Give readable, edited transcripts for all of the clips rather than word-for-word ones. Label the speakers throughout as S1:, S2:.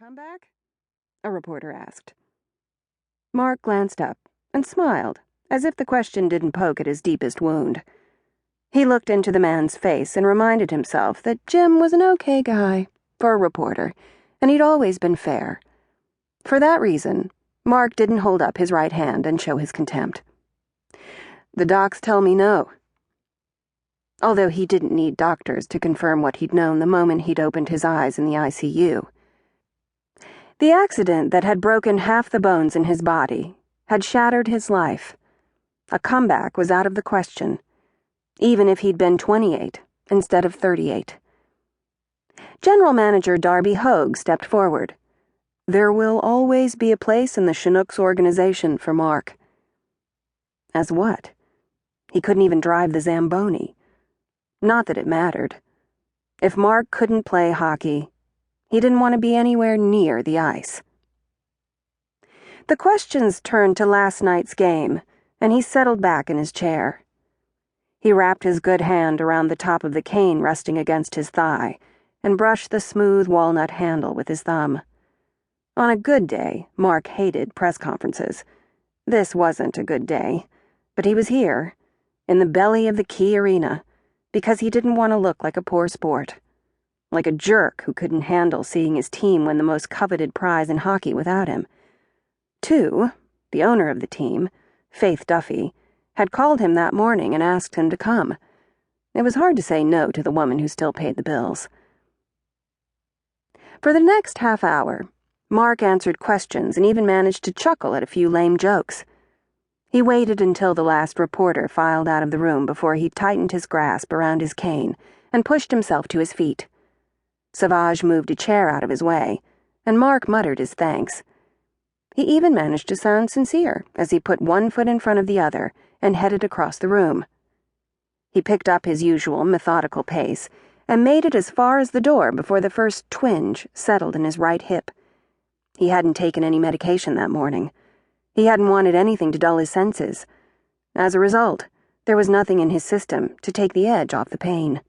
S1: comeback?" a reporter asked. Mark glanced up and smiled, as if the question didn't poke at his deepest wound. He looked into the man's face and reminded himself that Jim was an okay guy for a reporter, and he'd always been fair. For that reason, Mark didn't hold up his right hand and show his contempt. "The docs tell me no." Although he didn't need doctors to confirm what he'd known the moment he'd opened his eyes in the ICU. The accident that had broken half the bones in his body had shattered his life. A comeback was out of the question, even if he'd been 28 instead of 38. General Manager Darby Hogue stepped forward. There will always be a place in the Chinooks organization for Mark. As what? He couldn't even drive the Zamboni. Not that it mattered. If Mark couldn't play hockey, he didn't want to be anywhere near the ice. The questions turned to last night's game, and he settled back in his chair. He wrapped his good hand around the top of the cane resting against his thigh and brushed the smooth walnut handle with his thumb. On a good day, Mark hated press conferences. This wasn't a good day, but he was here, in the belly of the Key Arena, because he didn't want to look like a poor sport. Like a jerk who couldn't handle seeing his team win the most coveted prize in hockey without him. The owner of the team, Faith Duffy, had called him that morning and asked him to come. It was hard to say no to the woman who still paid the bills. For the next half hour, Mark answered questions and even managed to chuckle at a few lame jokes. He waited until the last reporter filed out of the room before he tightened his grasp around his cane and pushed himself to his feet. Savage moved a chair out of his way, and Mark muttered his thanks. He even managed to sound sincere as he put one foot in front of the other and headed across the room. He picked up his usual methodical pace and made it as far as the door before the first twinge settled in his right hip. He hadn't taken any medication that morning. He hadn't wanted anything to dull his senses. As a result, there was nothing in his system to take the edge off the pain.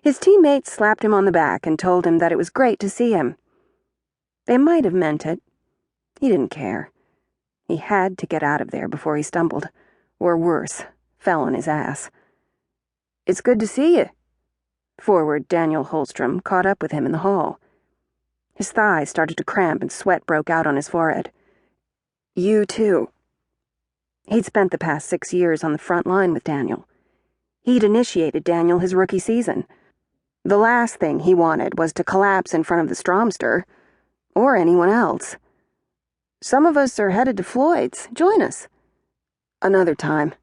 S1: His teammates slapped him on the back and told him that it was great to see him. They might have meant it. He didn't care. He had to get out of there before he stumbled, or worse, fell on his ass. "It's good to see you." Forward Daniel Holstrom caught up with him in the hall. His thighs started to cramp and sweat broke out on his forehead. "You too." He'd spent the past 6 years on the front line with Daniel. He'd initiated Daniel his rookie season. The last thing he wanted was to collapse in front of the Stromster, or anyone else. "Some of us are headed to Floyd's. Join us." "Another time."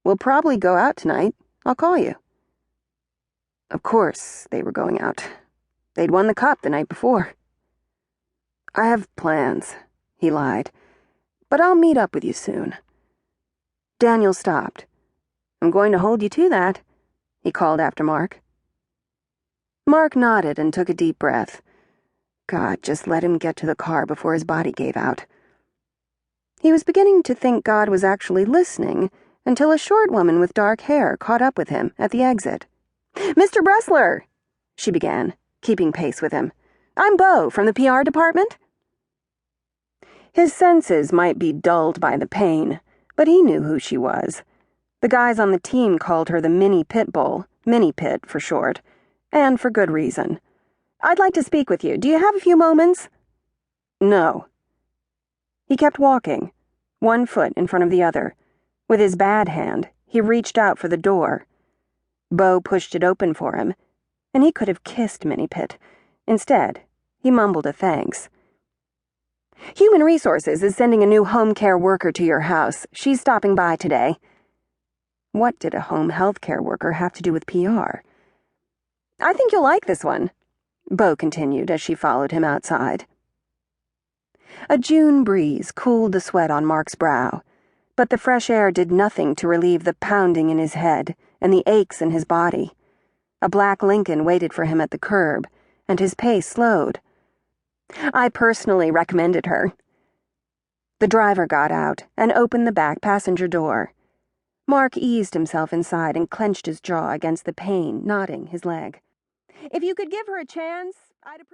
S1: "We'll probably go out tonight. I'll call you." Of course they were going out. They'd won the cup the night before. "I have plans," he lied, "but I'll meet up with you soon." Daniel stopped. "I'm going to hold you to that," he called after Mark. Mark nodded and took a deep breath. God, just let him get to the car before his body gave out. He was beginning to think God was actually listening until a short woman with dark hair caught up with him at the exit. "Mr. Bressler," she began, keeping pace with him. "I'm Beau from the PR department." His senses might be dulled by the pain, but he knew who she was. The guys on the team called her the Mini Pit Bull, Mini Pit for short, and for good reason. "I'd like to speak with you. Do you have a few moments?" "No." He kept walking, one foot in front of the other. With his bad hand, he reached out for the door. Beau pushed it open for him, and he could have kissed Mini Pit. Instead, he mumbled a thanks. "Human Resources is sending a new home care worker to your house. She's stopping by today." What did a home health care worker have to do with PR? "I think you'll like this one," Beau continued as she followed him outside. A June breeze cooled the sweat on Mark's brow, but the fresh air did nothing to relieve the pounding in his head and the aches in his body. A black Lincoln waited for him at the curb, and his pace slowed. "I personally recommended her." The driver got out and opened the back passenger door. Mark eased himself inside and clenched his jaw against the pane, knotting his leg. "If you could give her a chance, I'd appreciate